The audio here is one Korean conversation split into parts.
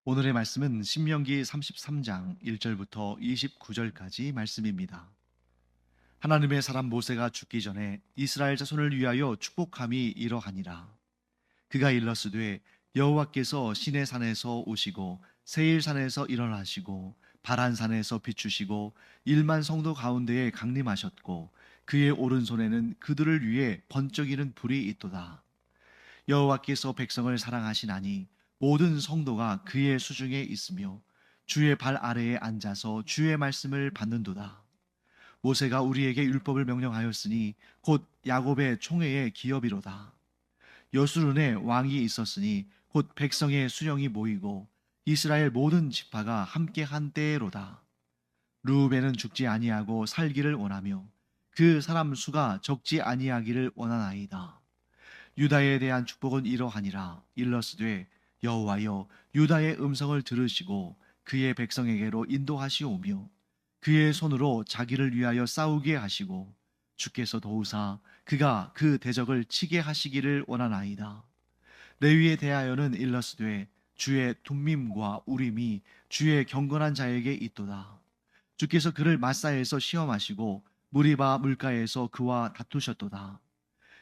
오늘의 말씀은 신명기 33장 1절부터 29절까지 말씀입니다. 하나님의 사람 모세가 죽기 전에 이스라엘 자손을 위하여 축복함이 이러하니라. 그가 일렀으되 여호와께서 시내 산에서 오시고 세일 산에서 일어나시고 바란 산에서 비추시고 1만 성도 가운데에 강림하셨고 그의 오른손에는 그들을 위해 번쩍이는 불이 있도다. 여호와께서 백성을 사랑하시나니 모든 성도가 그의 수중에 있으며 주의 발 아래에 앉아서 주의 말씀을 받는도다. 모세가 우리에게 율법을 명령하였으니 곧 야곱의 총회의 기업이로다. 여수론에 왕이 있었으니 곧 백성의 수령이 모이고 이스라엘 모든 지파가 함께 한 때로다. 르우벤은 죽지 아니하고 살기를 원하며 그 사람 수가 적지 아니하기를 원하나이다. 유다에 대한 축복은 이러하니라. 일러스되 여호와여 유다의 음성을 들으시고 그의 백성에게로 인도하시오며 그의 손으로 자기를 위하여 싸우게 하시고 주께서 도우사 그가 그 대적을 치게 하시기를 원하나이다. 레위에 대하여는 일러스되 주의 둠밈과 우림이 주의 경건한 자에게 있도다. 주께서 그를 마사에서 시험하시고 무리바 물가에서 그와 다투셨도다.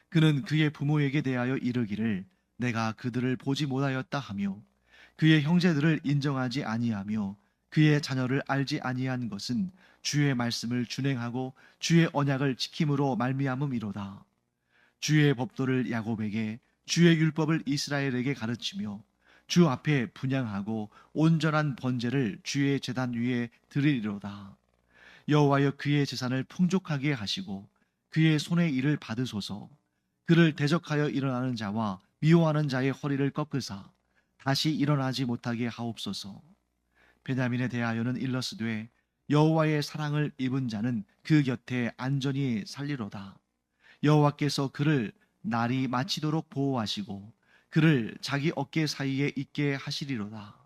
그는 그의 부모에게 대하여 이르기를 내가 그들을 보지 못하였다 하며 그의 형제들을 인정하지 아니하며 그의 자녀를 알지 아니한 것은 주의 말씀을 준행하고 주의 언약을 지킴으로 말미암음이로다. 주의 법도를 야곱에게 주의 율법을 이스라엘에게 가르치며 주 앞에 분향하고 온전한 번제를 주의 제단 위에 드리리로다. 여호와여 그의 재산을 풍족하게 하시고 그의 손의 일을 받으소서. 그를 대적하여 일어나는 자와 미워하는 자의 허리를 꺾으사 다시 일어나지 못하게 하옵소서. 베냐민에 대하여는 일러스되 여호와의 사랑을 입은 자는 그 곁에 안전히 살리로다. 여호와께서 그를 날이 마치도록 보호하시고 그를 자기 어깨 사이에 있게 하시리로다.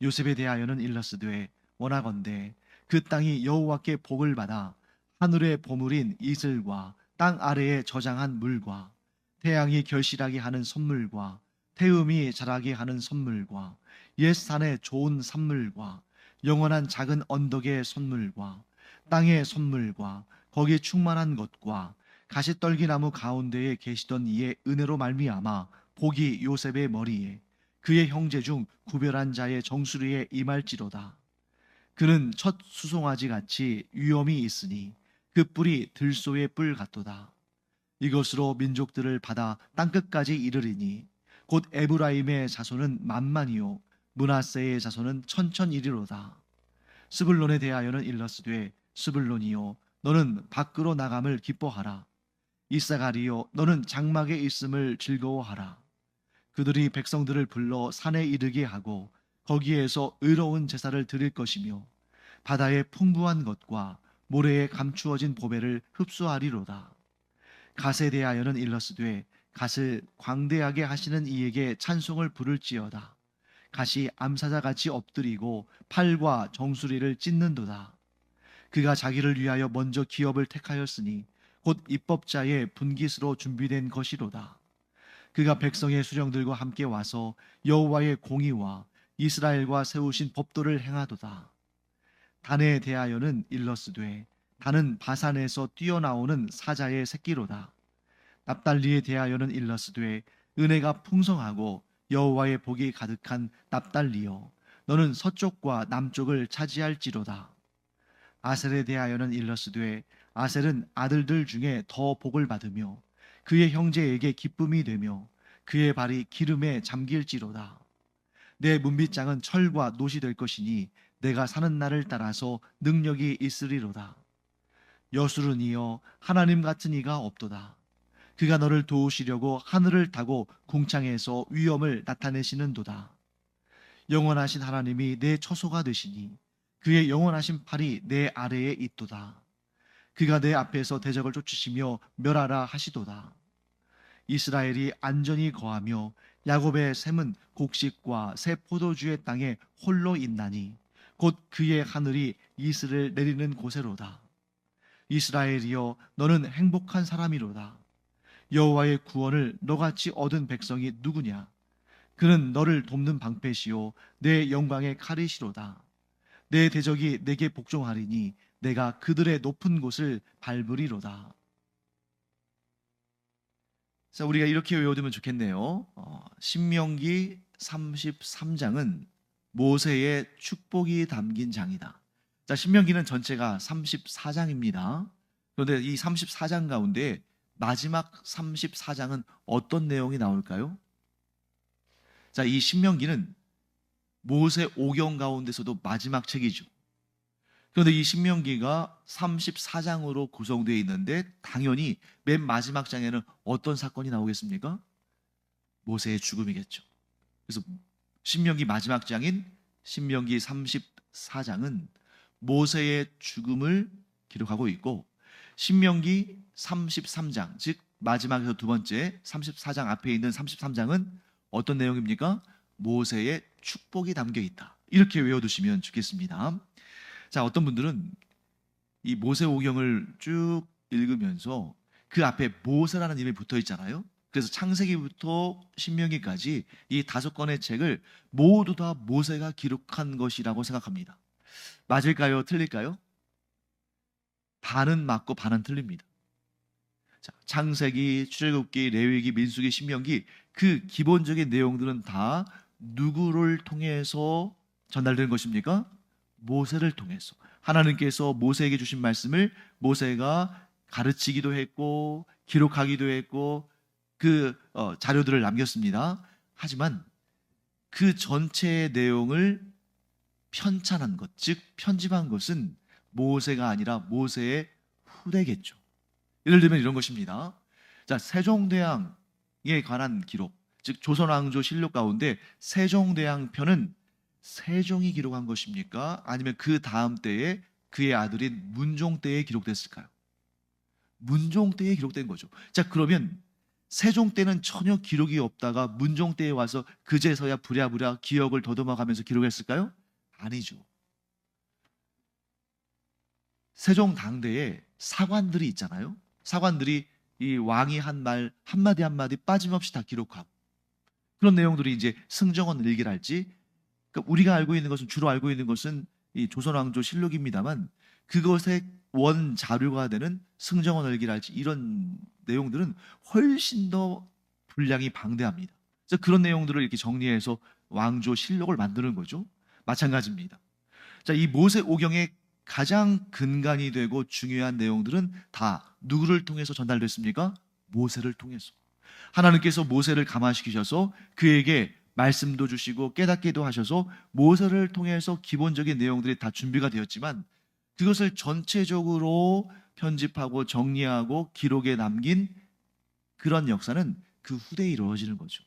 요셉에 대하여는 일러스되 원하건대 그 땅이 여호와께 복을 받아 하늘의 보물인 이슬과 땅 아래에 저장한 물과 태양이 결실하게 하는 선물과 태음이 자라게 하는 선물과 옛 산의 좋은 산물과 영원한 작은 언덕의 선물과 땅의 선물과 거기 충만한 것과 가시떨기나무 가운데에 계시던 이의 은혜로 말미암아 복이 요셉의 머리에 그의 형제 중 구별한 자의 정수리에 임할지로다. 그는 첫 수송아지 같이 위엄이 있으니 그 뿔이 들소의 뿔 같도다. 이것으로 민족들을 받아 땅끝까지 이르리니 곧 에브라임의 자손은 만만이요 므낫세의 자손은 천천이리로다. 스불론에 대하여는 일러스되 스불론이요 너는 밖으로 나감을 기뻐하라. 이사가리요 너는 장막에 있음을 즐거워하라. 그들이 백성들을 불러 산에 이르게 하고 거기에서 의로운 제사를 드릴 것이며 바다의 풍부한 것과 모래에 감추어진 보배를 흡수하리로다. 갓에 대하여는 일러스되 갓을 광대하게 하시는 이에게 찬송을 부를지어다. 갓이 암사자같이 엎드리고 팔과 정수리를 찢는도다. 그가 자기를 위하여 먼저 기업을 택하였으니 곧 입법자의 분깃으로 준비된 것이로다. 그가 백성의 수령들과 함께 와서 여호와의 공의와 이스라엘과 세우신 법도를 행하도다. 단에 대하여는 일러스되 단은 바산에서 뛰어나오는 사자의 새끼로다. 납달리에 대하여는 일러스되 은혜가 풍성하고 여호와의 복이 가득한 납달리여 너는 서쪽과 남쪽을 차지할지로다. 아셀에 대하여는 일러스되 아셀은 아들들 중에 더 복을 받으며 그의 형제에게 기쁨이 되며 그의 발이 기름에 잠길지로다. 내 문빗장은 철과 놋이 될 것이니 내가 사는 날을 따라서 능력이 있으리로다. 여수른이여 하나님 같은 이가 없도다. 그가 너를 도우시려고 하늘을 타고 궁창에서 위엄을 나타내시는도다. 영원하신 하나님이 내 처소가 되시니 그의 영원하신 팔이 내 아래에 있도다. 그가 내 앞에서 대적을 쫓으시며 멸하라 하시도다. 이스라엘이 안전히 거하며 야곱의 샘은 곡식과 새 포도주의 땅에 홀로 있나니 곧 그의 하늘이 이슬을 내리는 곳에로다. 이스라엘이여 너는 행복한 사람이로다. 여호와의 구원을 너같이 얻은 백성이 누구냐? 그는 너를 돕는 방패시요 내 영광의 칼이시로다. 내 대적이 내게 복종하리니 내가 그들의 높은 곳을 밟으리로다. 자, 우리가 이렇게 외워두면 좋겠네요. 신명기 33장은 모세의 축복이 담긴 장이다. 자, 신명기는 전체가 34장입니다. 그런데 이 34장 가운데 마지막 34장은 어떤 내용이 나올까요? 자, 이 신명기는 모세 오경 가운데서도 마지막 책이죠. 그런데 이 신명기가 34장으로 구성되어 있는데 당연히 맨 마지막 장에는 어떤 사건이 나오겠습니까? 모세의 죽음이겠죠. 그래서 신명기 마지막 장인 신명기 34장은 모세의 죽음을 기록하고 있고, 신명기 33장, 즉 마지막에서 두 번째 34장 앞에 있는 33장은 어떤 내용입니까? 모세의 축복이 담겨 있다. 이렇게 외워두시면 좋겠습니다. 자, 어떤 분들은 이 모세오경을 쭉 읽으면서 그 앞에 모세라는 이름이 붙어 있잖아요. 그래서 창세기부터 신명기까지 이 5권의 책을 모두 다 모세가 기록한 것이라고 생각합니다. 맞을까요? 틀릴까요? 반은 맞고 반은 틀립니다. 자, 창세기, 출애굽기, 레위기, 민수기, 신명기, 그 기본적인 내용들은 다 누구를 통해서 전달된 것입니까? 모세를 통해서. 하나님께서 모세에게 주신 말씀을 모세가 가르치기도 했고 기록하기도 했고 그 자료들을 남겼습니다. 하지만 그 전체의 내용을 편찬한 것, 즉 편집한 것은 모세가 아니라 모세의 후대겠죠. 예를 들면 이런 것입니다. 자, 세종대왕에 관한 기록, 즉 조선왕조 실록 가운데 세종대왕 편은 세종이 기록한 것입니까? 아니면 그 다음 때에 그의 아들인 문종 때에 기록됐을까요? 문종 때에 기록된 거죠. 자, 그러면 세종 때는 전혀 기록이 없다가 문종 때에 와서 그제서야 부랴부랴 기억을 더듬어가면서 기록했을까요? 아니죠. 세종 당대에 사관들이 있잖아요. 사관들이 이 왕이 한 말 한마디 한마디 빠짐없이 다 기록하고, 그런 내용들이 이제 승정원 일기랄지, 그러니까 우리가 알고 있는 것은, 주로 알고 있는 것은 이 조선왕조 실록입니다만, 그것의 원 자료가 되는 승정원 일기랄지 이런 내용들은 훨씬 더 분량이 방대합니다. 그래서 그런 내용들을 이렇게 정리해서 왕조 실록을 만드는 거죠. 마찬가지입니다. 자, 이 모세 오경의 가장 근간이 되고 중요한 내용들은 다 누구를 통해서 전달됐습니까? 모세를 통해서. 하나님께서 모세를 감화시키셔서 그에게 말씀도 주시고 깨닫게도 하셔서 모세를 통해서 기본적인 내용들이 다 준비가 되었지만, 그것을 전체적으로 편집하고 정리하고 기록에 남긴 그런 역사는 그 후대에 이루어지는 거죠.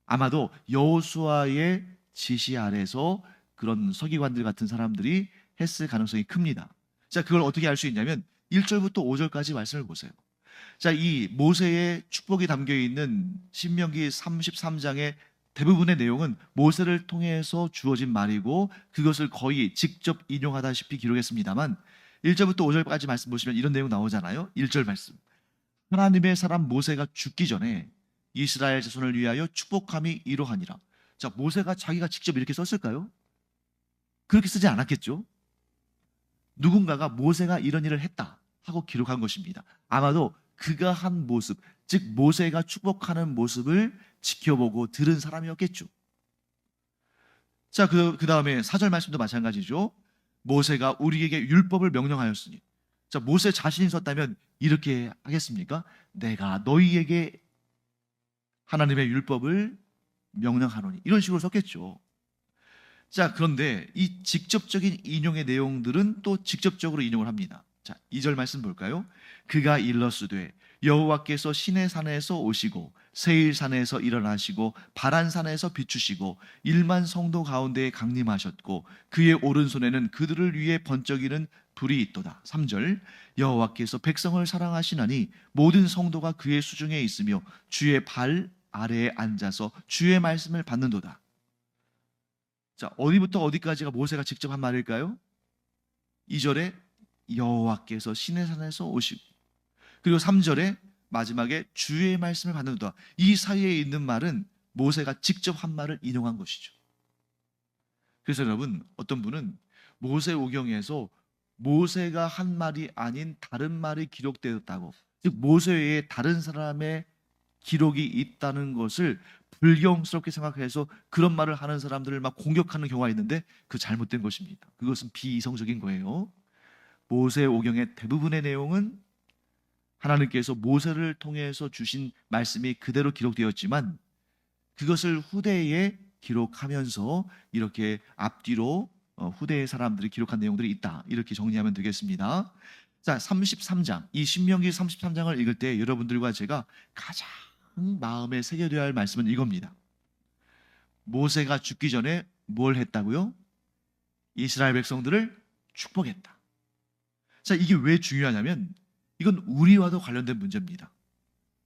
아마도 여호수아의 지시 아래서 그런 서기관들 같은 사람들이 했을 가능성이 큽니다. 자, 그걸 어떻게 알 수 있냐면 1절부터 5절까지 말씀을 보세요. 자, 이 모세의 축복이 담겨 있는 신명기 33장의 대부분의 내용은 모세를 통해서 주어진 말이고 그것을 거의 직접 인용하다시피 기록했습니다만, 1절부터 5절까지 말씀 보시면 이런 내용 나오잖아요. 1절 말씀. 하나님의 사람 모세가 죽기 전에 이스라엘 자손을 위하여 축복함이 이러하니라. 자, 모세가 자기가 직접 이렇게 썼을까요? 그렇게 쓰지 않았겠죠. 누군가가 모세가 이런 일을 했다 하고 기록한 것입니다. 아마도 그가 한 모습, 즉 모세가 축복하는 모습을 지켜보고 들은 사람이었겠죠. 자, 그 다음에 4절 말씀도 마찬가지죠. 모세가 우리에게 율법을 명령하였으니. 자, 모세 자신이 썼다면 이렇게 하겠습니까? 내가 너희에게 하나님의 율법을 명령하노니. 이런 식으로 썼겠죠. 자, 그런데 이 직접적인 인용의 내용들은 또 직접적으로 인용을 합니다. 자, 2절 말씀 볼까요? 그가 일러스되 여호와께서 시내 산에서 오시고 세일산에서 일어나시고 바란산에서 비추시고 1만 성도 가운데에 강림하셨고 그의 오른손에는 그들을 위해 번쩍이는 불이 있도다. 3절 여호와께서 백성을 사랑하시나니 모든 성도가 그의 수중에 있으며 주의 발 아래에 앉아서 주의 말씀을 받는도다. 자, 어디부터 어디까지가 모세가 직접 한 말일까요? 2절에 여호와께서 시내산에서 오시고, 그리고 3절에 마지막에 주의 말씀을 받는도다. 이 사이에 있는 말은 모세가 직접 한 말을 인용한 것이죠. 그래서 여러분, 어떤 분은 모세오경에서 모세가 한 말이 아닌 다른 말이 기록되었다고, 즉 모세 외에 다른 사람의 기록이 있다는 것을 불경스럽게 생각해서 그런 말을 하는 사람들을 막 공격하는 경우가 있는데, 그 잘못된 것입니다. 그것은 비이성적인 거예요. 모세오경의 대부분의 내용은 하나님께서 모세를 통해서 주신 말씀이 그대로 기록되었지만, 그것을 후대에 기록하면서 이렇게 앞뒤로 후대의 사람들이 기록한 내용들이 있다, 이렇게 정리하면 되겠습니다. 자, 33장, 이 신명기 33장을 읽을 때 여러분들과 제가 가장 마음에 새겨둬야 할 말씀은 이겁니다. 모세가 죽기 전에 뭘 했다고요? 이스라엘 백성들을 축복했다. 자, 이게 왜 중요하냐면 이건 우리와도 관련된 문제입니다.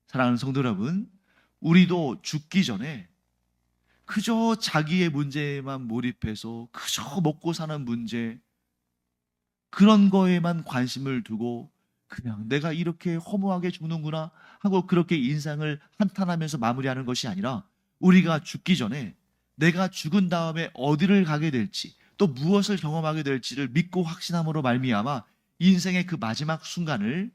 사랑하는 성도 여러분, 우리도 죽기 전에 그저 자기의 문제에만 몰입해서 그저 먹고 사는 문제, 그런 거에만 관심을 두고 그냥 내가 이렇게 허무하게 죽는구나 하고 그렇게 인생을 한탄하면서 마무리하는 것이 아니라, 우리가 죽기 전에 내가 죽은 다음에 어디를 가게 될지, 또 무엇을 경험하게 될지를 믿고 확신함으로 말미암아 인생의 그 마지막 순간을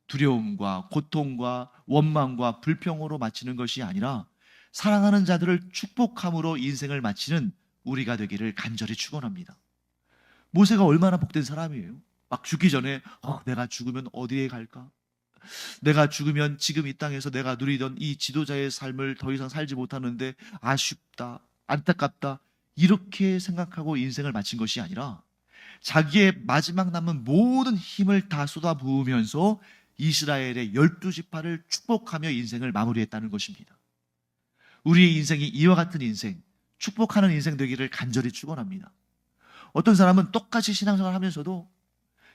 두려움과 고통과 원망과 불평으로 마치는 것이 아니라 사랑하는 자들을 축복함으로 인생을 마치는 우리가 되기를 간절히 축원합니다. 모세가 얼마나 복된 사람이에요. 막 죽기 전에 내가 죽으면 어디에 갈까? 내가 죽으면 지금 이 땅에서 내가 누리던 이 지도자의 삶을 더 이상 살지 못하는데 아쉽다, 안타깝다, 이렇게 생각하고 인생을 마친 것이 아니라 자기의 마지막 남은 모든 힘을 다 쏟아부으면서 이스라엘의 12지파를 축복하며 인생을 마무리했다는 것입니다. 우리의 인생이 이와 같은 인생, 축복하는 인생 되기를 간절히 축원합니다. 어떤 사람은 똑같이 신앙생활 하면서도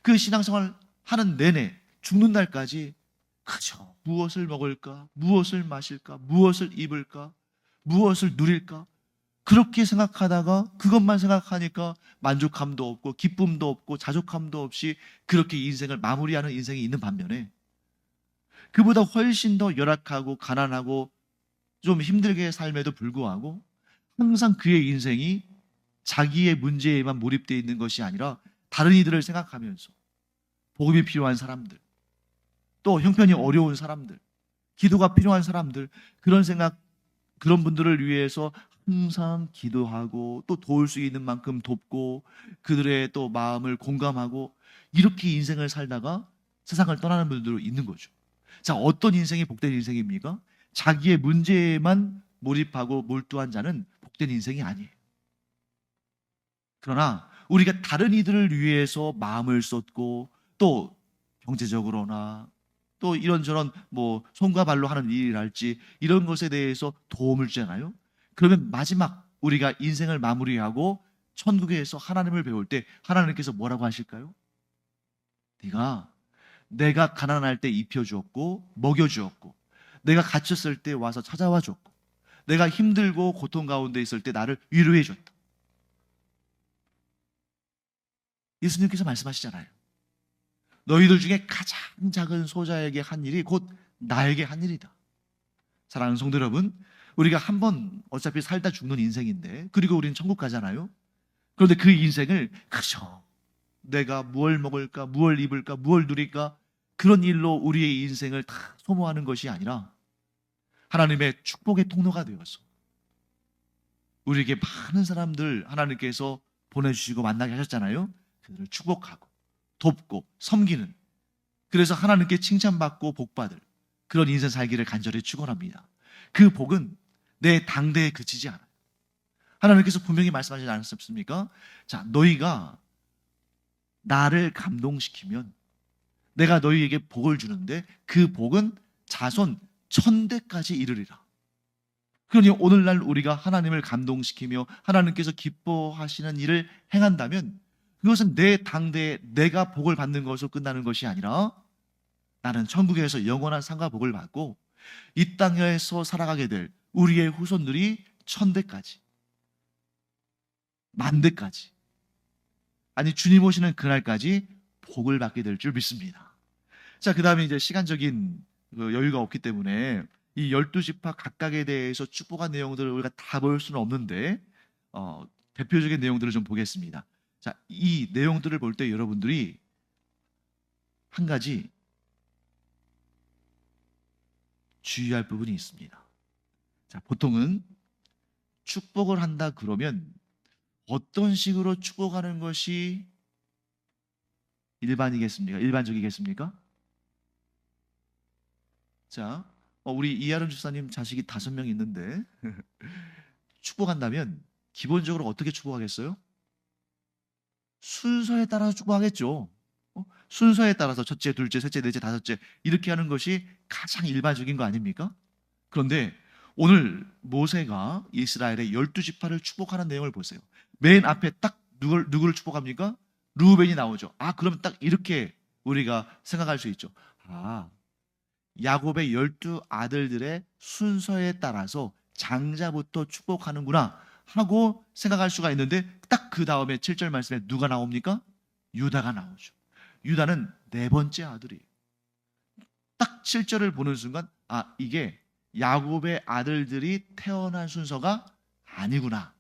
그 신앙생활 하는 내내 죽는 날까지 그저 무엇을 먹을까, 무엇을 마실까, 무엇을 입을까, 무엇을 누릴까, 그렇게 생각하다가 그것만 생각하니까 만족감도 없고 기쁨도 없고 자족함도 없이 그렇게 인생을 마무리하는 인생이 있는 반면에, 그보다 훨씬 더 열악하고 가난하고 좀 힘들게 삶에도 불구하고 항상 그의 인생이 자기의 문제에만 몰입되어 있는 것이 아니라 다른 이들을 생각하면서 복음이 필요한 사람들, 또 형편이 어려운 사람들, 기도가 필요한 사람들, 그런 생각, 그런 분들을 위해서 항상 기도하고 또 도울 수 있는 만큼 돕고 그들의 또 마음을 공감하고 이렇게 인생을 살다가 세상을 떠나는 분들도 있는 거죠. 자, 어떤 인생이 복된 인생입니까? 자기의 문제에만 몰입하고 몰두한 자는 복된 인생이 아니에요. 그러나 우리가 다른 이들을 위해서 마음을 쏟고 또 경제적으로나 또 이런저런 손과 발로 하는 일이랄지 이런 것에 대해서 도움을 주잖아요. 그러면 마지막 우리가 인생을 마무리하고 천국에서 하나님을 배울 때 하나님께서 뭐라고 하실까요? 내가 가난할 때 입혀주었고 먹여주었고, 내가 갇혔을 때 와서 찾아와 줬고, 내가 힘들고 고통 가운데 있을 때 나를 위로해 줬다. 예수님께서 말씀하시잖아요. 너희들 중에 가장 작은 소자에게 한 일이 곧 나에게 한 일이다. 사랑하는 성도 여러분, 우리가 한 번 어차피 살다 죽는 인생인데, 그리고 우리는 천국 가잖아요. 그런데 그 인생을 그저 내가 무엇을 먹을까, 무엇을 입을까, 무엇을 누릴까, 그런 일로 우리의 인생을 다 소모하는 것이 아니라 하나님의 축복의 통로가 되어서 우리에게 많은 사람들 하나님께서 보내주시고 만나게 하셨잖아요. 그들을 축복하고 돕고 섬기는, 그래서 하나님께 칭찬받고 복받을 그런 인생 살기를 간절히 축원합니다. 그 복은 내 당대에 그치지 않아요. 하나님께서 분명히 말씀하시지 않았습니까? 자, 너희가 나를 감동시키면 내가 너희에게 복을 주는데 그 복은 자손 1000대까지 이르리라. 그러니 오늘날 우리가 하나님을 감동시키며 하나님께서 기뻐하시는 일을 행한다면 그것은 내 당대에 내가 복을 받는 것으로 끝나는 것이 아니라 나는 천국에서 영원한 상과 복을 받고 이 땅에서 살아가게 될 우리의 후손들이 1000대까지, 10,000대까지, 아니 주님 오시는 그날까지 복을 받게 될 줄 믿습니다. 자, 그 다음에 이제 시간적인 여유가 없기 때문에 이 12지파 각각에 대해서 축복한 내용들을 우리가 다 볼 수는 없는데 대표적인 내용들을 좀 보겠습니다. 자, 이 내용들을 볼 때 여러분들이 한 가지 주의할 부분이 있습니다. 자, 보통은 축복을 한다 그러면 어떤 식으로 축복하는 것이 일반이겠습니까? 일반적이겠습니까? 자, 우리 이하른 주사님 자식이 5명 있는데 축복한다면 기본적으로 어떻게 축복하겠어요? 순서에 따라서 축복하겠죠. 순서에 따라서 첫째, 둘째, 셋째, 넷째, 다섯째 이렇게 하는 것이 가장 일반적인 거 아닙니까? 그런데 오늘 모세가 이스라엘의 12지파를 축복하는 내용을 보세요. 맨 앞에 딱 누구를 축복합니까? 루벤이 나오죠. 그러면 딱 이렇게 우리가 생각할 수 있죠. 야곱의 12아들들의 순서에 따라서 장자부터 축복하는구나 하고 생각할 수가 있는데 딱 그 다음에 7절 말씀에 누가 나옵니까? 유다가 나오죠. 유다는 4번째 아들이에요. 딱 7절을 보는 순간 이게 야곱의 아들들이 태어난 순서가 아니구나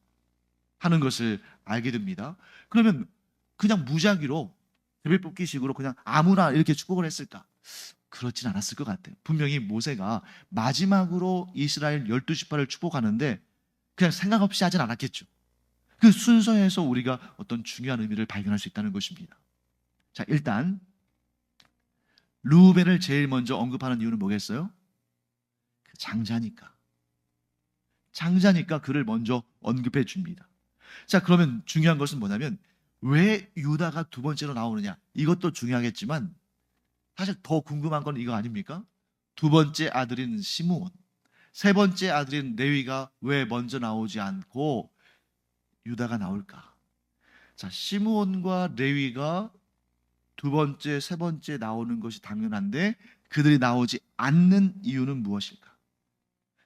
하는 것을 알게 됩니다. 그러면 그냥 무작위로 제비뽑기식으로 그냥 아무나 이렇게 축복을 했을까? 그렇진 않았을 것 같아요. 분명히 모세가 마지막으로 이스라엘 12지파를 축복하는데 그냥 생각 없이 하진 않았겠죠. 그 순서에서 우리가 어떤 중요한 의미를 발견할 수 있다는 것입니다. 자, 일단 루벤을 제일 먼저 언급하는 이유는 뭐겠어요? 장자니까. 장자니까 그를 먼저 언급해 줍니다. 자, 그러면 중요한 것은 뭐냐면 왜 유다가 2번째로 나오느냐? 이것도 중요하겠지만 사실 더 궁금한 건 이거 아닙니까? 2번째 아들인 시므온, 3번째 아들인 레위가 왜 먼저 나오지 않고 유다가 나올까? 자, 시므온과 레위가 2번째, 3번째 나오는 것이 당연한데 그들이 나오지 않는 이유는 무엇일까?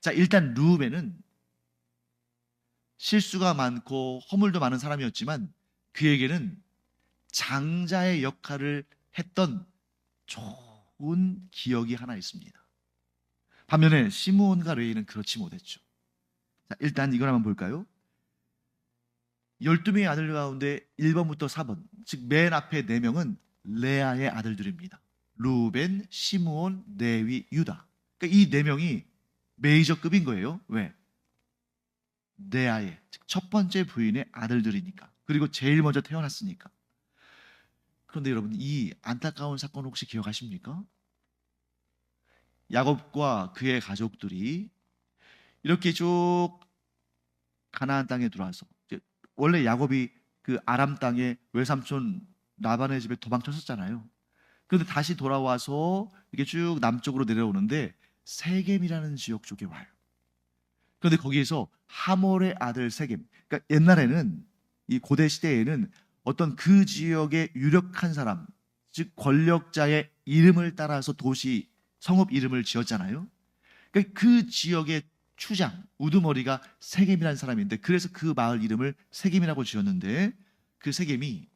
자, 일단 루벤은 실수가 많고 허물도 많은 사람이었지만 그에게는 장자의 역할을 했던 좋은 기억이 하나 있습니다. 반면에 시므온과 레위는 그렇지 못했죠. 자, 일단 이걸 한번 볼까요? 12명의 아들 가운데 1번부터 4번, 즉 맨 앞에 4명은 레아의 아들들입니다. 루벤, 시므온, 레위, 유다. 그러니까 이 4명이 메이저급인 거예요. 왜? 레아의, 즉 첫 번째 부인의 아들들이니까. 그리고 제일 먼저 태어났으니까. 그런데 여러분, 이 안타까운 사건 혹시 기억하십니까? 야곱과 그의 가족들이 이렇게 쭉 가나안 땅에 들어와서 원래 야곱이 그 아람 땅에 외삼촌 라반의 집에 도망쳤었잖아요. 그런데 다시 돌아와서 이렇게 쭉 남쪽으로 내려오는데 세겜이라는 지역 쪽에 와요. 그런데 거기에서 하몰의 아들 세겜. 그러니까 옛날에는 이 고대 시대에는 어떤 그 지역의 유력한 사람, 즉 권력자의 이름을 따라서 도시 성읍 이름을 지었잖아요. 그러니까 그 지역의 추장, 우두머리가 세겜이라는 사람인데 그래서 그 마을 이름을 세겜이라고 지었는데 그 세겜이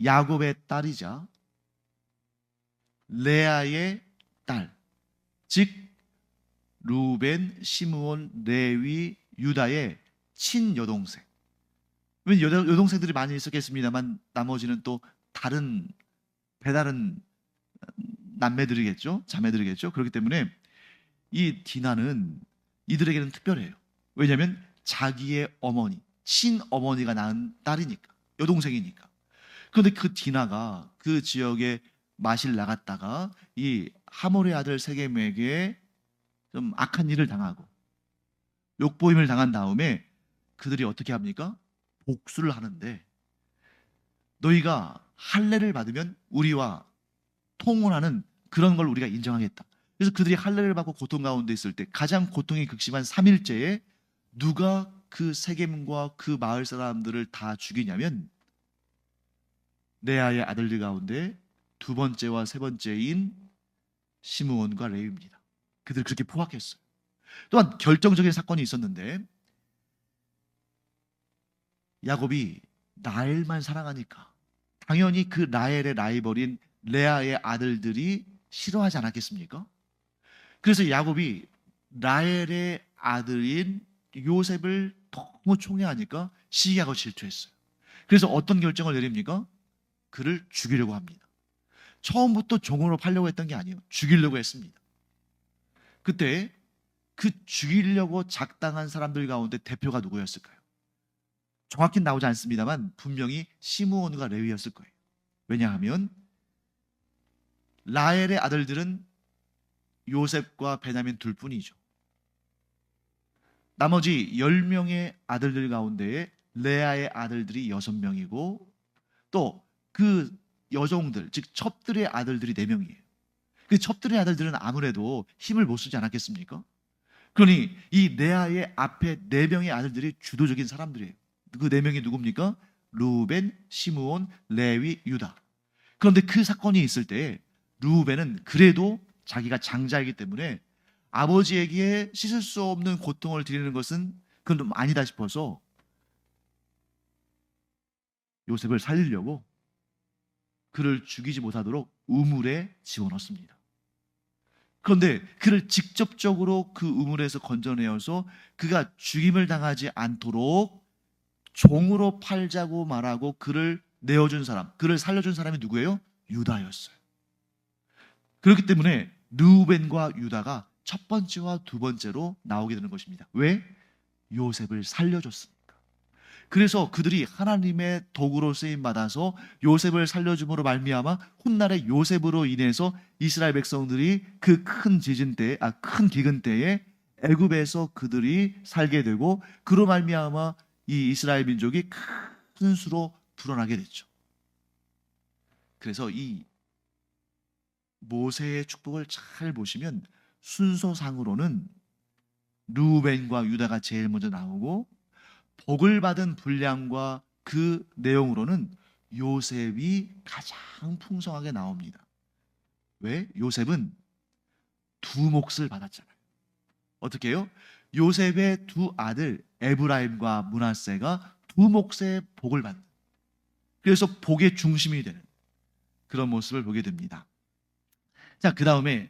야곱의 딸이자 레아의 딸, 즉 루벤, 시므온, 레위, 유다의 친여동생. 왜 여동생들이 많이 있었겠습니다만 나머지는 또 다른 배다른 남매들이겠죠, 자매들이겠죠. 그렇기 때문에 이 디나는 이들에게는 특별해요. 왜냐하면 자기의 어머니, 친어머니가 낳은 딸이니까, 여동생이니까. 그런데 그 디나가 그 지역에 마실 나갔다가 이 하몰의 아들 세겜에게 좀 악한 일을 당하고 욕보임을 당한 다음에 그들이 어떻게 합니까? 복수를 하는데 너희가 할례를 받으면 우리와 통혼하는 그런 걸 우리가 인정하겠다. 그래서 그들이 할례를 받고 고통 가운데 있을 때 가장 고통이 극심한 3일째에 누가 그 세겜과 그 마을 사람들을 다 죽이냐면 레아의 아들들 가운데 2번째와 3번째인 시므온과 레위입니다. 그들을 그렇게 포악했어요. 또한 결정적인 사건이 있었는데 야곱이 라헬만 사랑하니까 당연히 그 라헬의 라이벌인 레아의 아들들이 싫어하지 않았겠습니까? 그래서 야곱이 라헬의 아들인 요셉을 너무 총애하니까 시기하고 질투했어요. 그래서 어떤 결정을 내립니까? 그를 죽이려고 합니다. 처음부터 종으로 팔려고 했던 게 아니에요. 죽이려고 했습니다. 그때 그 죽이려고 작당한 사람들 가운데 대표가 누구였을까요? 정확히 나오지 않습니다만 분명히 시므온과 레위였을 거예요. 왜냐하면 라헬의 아들들은 요셉과 베냐민 둘뿐이죠. 나머지 10명의 아들들 가운데에 레아의 아들들이 6명이고 또 그 여종들, 즉 첩들의 아들들이 4명이에요. 그 첩들의 아들들은 아무래도 힘을 못 쓰지 않았겠습니까? 그러니 이 레아의 앞에 4명의 아들들이 주도적인 사람들이에요. 그 4명이 누굽니까? 루벤, 시므온, 레위, 유다. 그런데 그 사건이 있을 때 루벤은 그래도 자기가 장자이기 때문에 아버지에게 씻을 수 없는 고통을 드리는 것은 그건 좀 아니다 싶어서 요셉을 살리려고 그를 죽이지 못하도록 우물에 집어넣습니다. 그런데 그를 직접적으로 그 우물에서 건져내어서 그가 죽임을 당하지 않도록 종으로 팔자고 말하고 그를 내어준 사람, 그를 살려준 사람이 누구예요? 유다였어요. 그렇기 때문에 르우벤과 유다가 첫 번째와 두 번째로 나오게 되는 것입니다. 왜? 요셉을 살려줬으니까. 그래서 그들이 하나님의 도구로 쓰임 받아서 요셉을 살려줌으로 말미암아 훗날에 요셉으로 인해서 이스라엘 백성들이 그 큰 큰 기근 때에 애굽에서 그들이 살게 되고 그로 말미암아 이 이스라엘 민족이 큰 수로 불어나게 됐죠. 그래서 이 모세의 축복을 잘 보시면 순서상으로는 르우벤과 유다가 제일 먼저 나오고 복을 받은 분량과 그 내용으로는 요셉이 가장 풍성하게 나옵니다. 왜? 요셉은 두 몫을 받았잖아요. 어떻게 해요? 요셉의 두 아들 에브라임과 므낫세가 두 몫의 복을 받는, 그래서 복의 중심이 되는 그런 모습을 보게 됩니다. 자, 그 다음에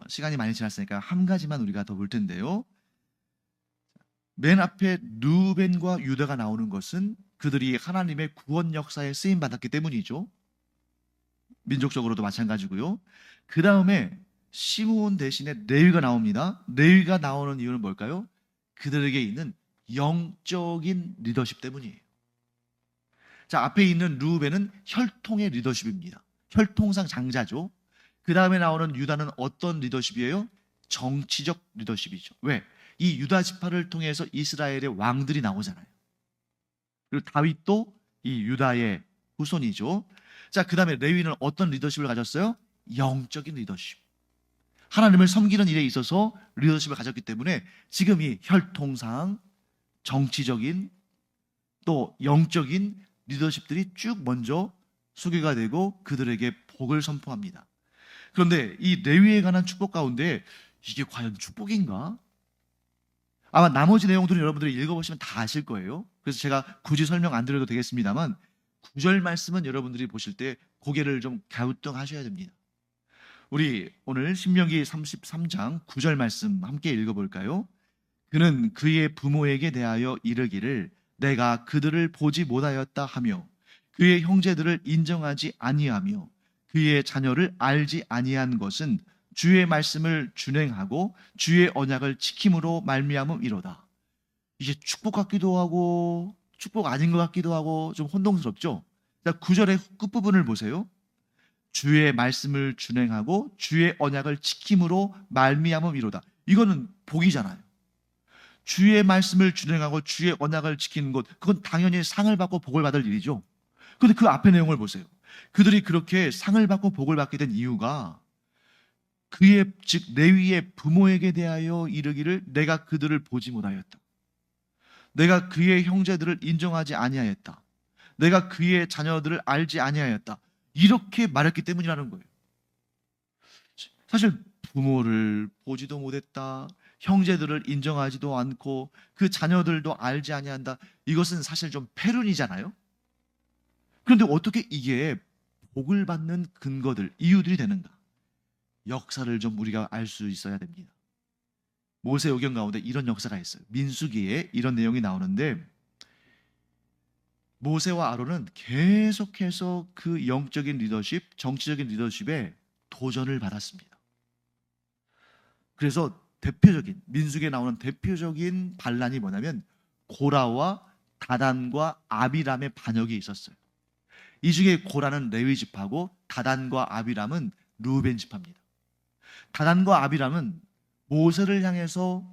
시간이 많이 지났으니까 한 가지만 우리가 더 볼 텐데요. 맨 앞에 르우벤과 유다가 나오는 것은 그들이 하나님의 구원 역사에 쓰임 받았기 때문이죠. 민족적으로도 마찬가지고요. 그 다음에 시므온 대신에 레위가 나옵니다. 레위가 나오는 이유는 뭘까요? 그들에게 있는 영적인 리더십 때문이에요. 자, 앞에 있는 르우벤은 혈통의 리더십입니다. 혈통상 장자죠. 그 다음에 나오는 유다는 어떤 리더십이에요? 정치적 리더십이죠. 왜? 이 유다 지파를 통해서 이스라엘의 왕들이 나오잖아요. 그리고 다윗도 이 유다의 후손이죠. 자, 그 다음에 레위는 어떤 리더십을 가졌어요? 영적인 리더십. 하나님을 섬기는 일에 있어서 리더십을 가졌기 때문에 지금 이 혈통상 정치적인 또 영적인 리더십들이 쭉 먼저 소개가 되고 그들에게 복을 선포합니다. 그런데 이 레위에 관한 축복 가운데 이게 과연 축복인가? 아마 나머지 내용들은 여러분들이 읽어보시면 다 아실 거예요. 그래서 제가 굳이 설명 안 드려도 되겠습니다만 9절 말씀은 여러분들이 보실 때 고개를 좀 갸우뚱하셔야 됩니다. 우리 오늘 신명기 33장 9절 말씀 함께 읽어볼까요? 그는 그의 부모에게 대하여 이르기를 내가 그들을 보지 못하였다 하며 그의 형제들을 인정하지 아니하며 그의 자녀를 알지 아니한 것은 주의 말씀을 준행하고 주의 언약을 지킴으로 말미암음이로다. 이게 축복 같기도 하고 축복 아닌 것 같기도 하고 좀 혼동스럽죠? 자, 9절의 끝부분을 보세요. 주의 말씀을 준행하고 주의 언약을 지킴으로 말미암음이로다. 이거는 복이잖아요. 주의 말씀을 준행하고 주의 언약을 지키는 것, 그건 당연히 상을 받고 복을 받을 일이죠. 그런데 그 앞의 내용을 보세요. 그들이 그렇게 상을 받고 복을 받게 된 이유가 그의 즉 레위의 부모에게 대하여 이르기를 내가 그들을 보지 못하였다. 내가 그의 형제들을 인정하지 아니하였다. 내가 그의 자녀들을 알지 아니하였다. 이렇게 말했기 때문이라는 거예요. 사실 부모를 보지도 못했다. 형제들을 인정하지도 않고 그 자녀들도 알지 아니한다. 이것은 사실 좀 패륜이잖아요. 그런데 어떻게 이게 복을 받는 근거들, 이유들이 되는가? 역사를 좀 우리가 알 수 있어야 됩니다. 모세오경 가운데 이런 역사가 있어요. 민수기에 이런 내용이 나오는데 모세와 아론은 계속해서 그 영적인 리더십, 정치적인 리더십에 도전을 받았습니다. 그래서 대표적인 민수기에 나오는 대표적인 반란이 뭐냐면 고라와 다단과 아비람의 반역이 있었어요. 이 중에 고라는 레위 지파고 다단과 아비람은 르우벤 지파입니다. 다단과 아비람은 모세를 향해서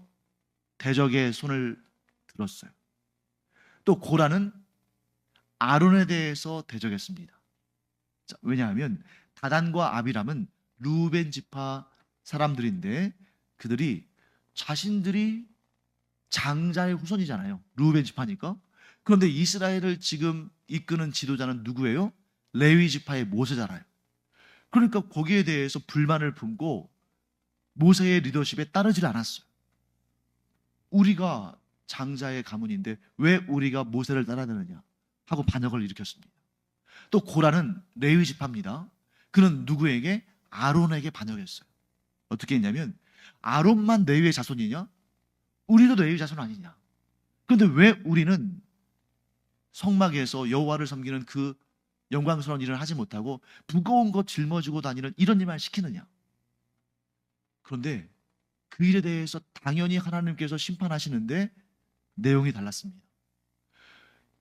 대적의 손을 들었어요. 또 고라는 아론에 대해서 대적했습니다. 자, 왜냐하면 다단과 아비람은 르우벤 지파 사람들인데 그들이 자신들이 장자의 후손이잖아요. 르우벤 지파니까. 그런데 이스라엘을 지금 이끄는 지도자는 누구예요? 레위 지파의 모세잖아요. 그러니까 거기에 대해서 불만을 품고 모세의 리더십에 따르질 않았어요. 우리가 장자의 가문인데 왜 우리가 모세를 따라드느냐 하고 반역을 일으켰습니다. 또 고라는 레위 지파입니다. 그는 누구에게? 아론에게 반역했어요. 어떻게 했냐면 아론만 레위의 자손이냐? 우리도 레위 자손 아니냐? 그런데 왜 우리는 성막에서 여호와를 섬기는 그 영광스러운 일을 하지 못하고 무거운 것 짊어지고 다니는 이런 일만 시키느냐? 그런데 그 일에 대해서 당연히 하나님께서 심판하시는데 내용이 달랐습니다.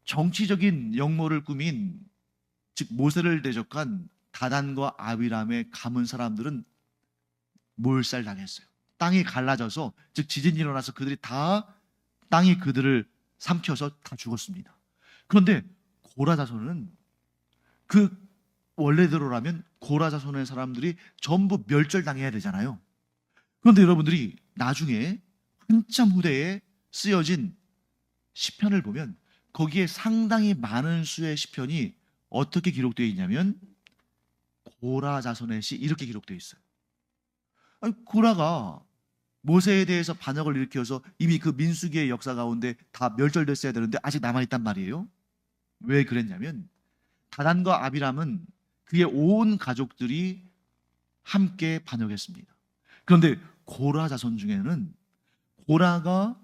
정치적인 역모를 꾸민, 즉 모세를 대적한 다단과 아비람의 가문 사람들은 몰살당했어요. 땅이 갈라져서, 즉 지진이 일어나서 그들이 다 땅이 그들을 삼켜서 다 죽었습니다. 그런데 고라 자손은 그 원래대로라면 고라 자손의 사람들이 전부 멸절당해야 되잖아요. 그런데 여러분들이 나중에 한참 후대에 쓰여진 시편을 보면 거기에 상당히 많은 수의 시편이 어떻게 기록되어 있냐면 고라 자손의 시 이렇게 기록되어 있어요. 아니, 고라가 모세에 대해서 반역을 일으켜서 이미 그 민수기의 역사 가운데 다 멸절됐어야 되는데 아직 남아있단 말이에요. 왜 그랬냐면 다단과 아비람은 그의 온 가족들이 함께 반역했습니다. 그런데 고라 자손 중에는 고라가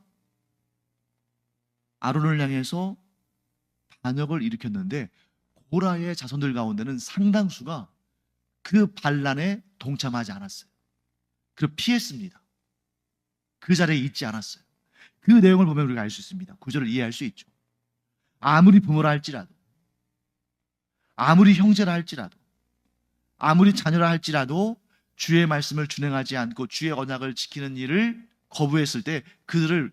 아론을 향해서 반역을 일으켰는데 고라의 자손들 가운데는 상당수가 그 반란에 동참하지 않았어요. 그리고 피했습니다. 그 자리에 있지 않았어요. 그 내용을 보면 우리가 알 수 있습니다. 구절을 이해할 수 있죠. 아무리 부모라 할지라도, 아무리 형제라 할지라도, 아무리 자녀라 할지라도 주의 말씀을 준행하지 않고 주의 언약을 지키는 일을 거부했을 때 그들을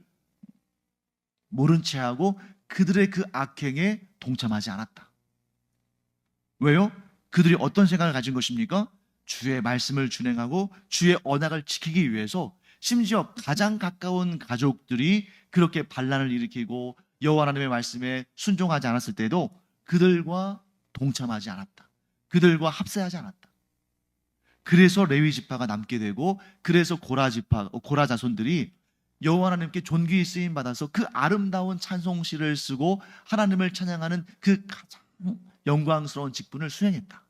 모른 채 하고 그들의 그 악행에 동참하지 않았다. 왜요? 그들이 어떤 생각을 가진 것입니까? 주의 말씀을 준행하고 주의 언약을 지키기 위해서 심지어 가장 가까운 가족들이 그렇게 반란을 일으키고 여호와 하나님의 말씀에 순종하지 않았을 때도 그들과 동참하지 않았다. 그들과 합세하지 않았다. 그래서 레위 지파가 남게 되고 그래서 고라 자손들이 여호와 하나님께 존귀히 쓰임 받아서 그 아름다운 찬송시를 쓰고 하나님을 찬양하는 그 가장 영광스러운 직분을 수행했다.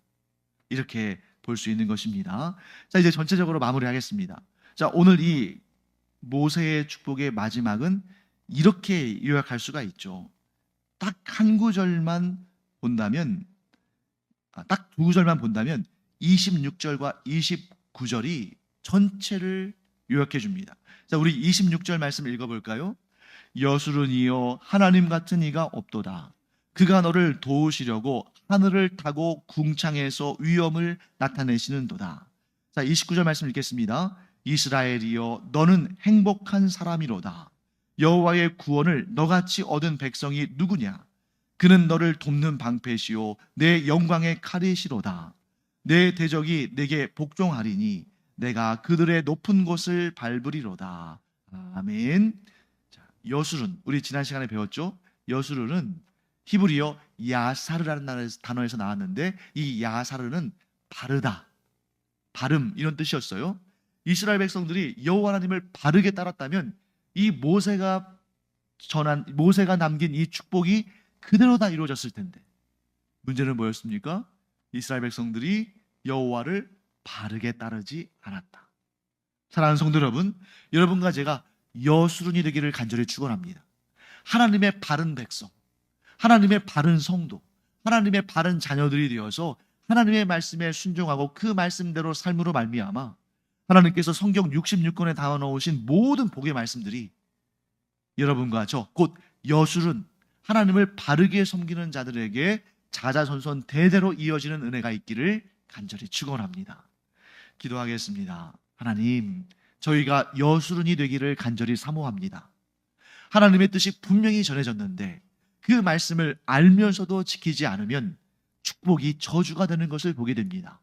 이렇게 볼 수 있는 것입니다. 자, 이제 전체적으로 마무리하겠습니다. 자, 오늘 이 모세의 축복의 마지막은 이렇게 요약할 수가 있죠. 딱 한 구절만 본다면, 딱 두 구절만 본다면 26절과 29절이 전체를 요약해 줍니다. 자, 우리 26절 말씀 읽어볼까요? 여술은 이여 하나님 같은 이가 없도다. 그가 너를 도우시려고 하늘을 타고 궁창에서 위엄을 나타내시는도다. 자, 29절 말씀 읽겠습니다. 이스라엘이여 너는 행복한 사람이로다. 여호와의 구원을 너같이 얻은 백성이 누구냐? 그는 너를 돕는 방패시오 내 영광의 칼이시로다. 내 대적이 내게 복종하리니 내가 그들의 높은 곳을 밟으리로다. 아멘. 자, 여술은 우리 지난 시간에 배웠죠? 여술은 히브리어 야사르라는 단어에서 나왔는데 이 야사르는 바르다, 바름 이런 뜻이었어요. 이스라엘 백성들이 여호와 하나님을 바르게 따랐다면 이 모세가 남긴 이 축복이 그대로 다 이루어졌을 텐데 문제는 뭐였습니까? 이스라엘 백성들이 여호와를 바르게 따르지 않았다. 사랑하는 성도 여러분, 여러분과 제가 여수run이 되기를 간절히 축원합니다. 하나님의 바른 백성, 하나님의 바른 성도, 하나님의 바른 자녀들이 되어서 하나님의 말씀에 순종하고 그 말씀대로 삶으로 말미암아 하나님께서 성경 66권에 담아 놓으신 모든 복의 말씀들이 여러분과 저 곧 여술은 하나님을 바르게 섬기는 자들에게 자자손손 대대로 이어지는 은혜가 있기를 간절히 축원합니다. 기도하겠습니다. 하나님, 저희가 여술은이 되기를 간절히 사모합니다. 하나님의 뜻이 분명히 전해졌는데 그 말씀을 알면서도 지키지 않으면 축복이 저주가 되는 것을 보게 됩니다.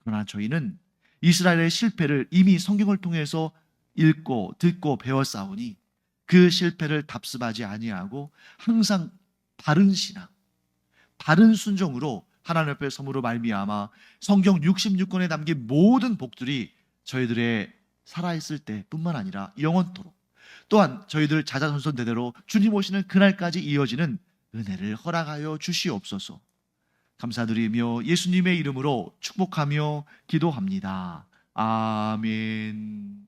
그러나 저희는 이스라엘의 실패를 이미 성경을 통해서 읽고 듣고 배웠사오니 그 실패를 답습하지 아니하고 항상 바른 신앙, 바른 순종으로 하나님 앞에 섬으로 말미암아 성경 66권에 담긴 모든 복들이 저희들의 살아있을 때뿐만 아니라 영원토록 또한 저희들 자자손손 대대로 주님 오시는 그날까지 이어지는 은혜를 허락하여 주시옵소서. 감사드리며 예수님의 이름으로 축복하며 기도합니다. 아멘.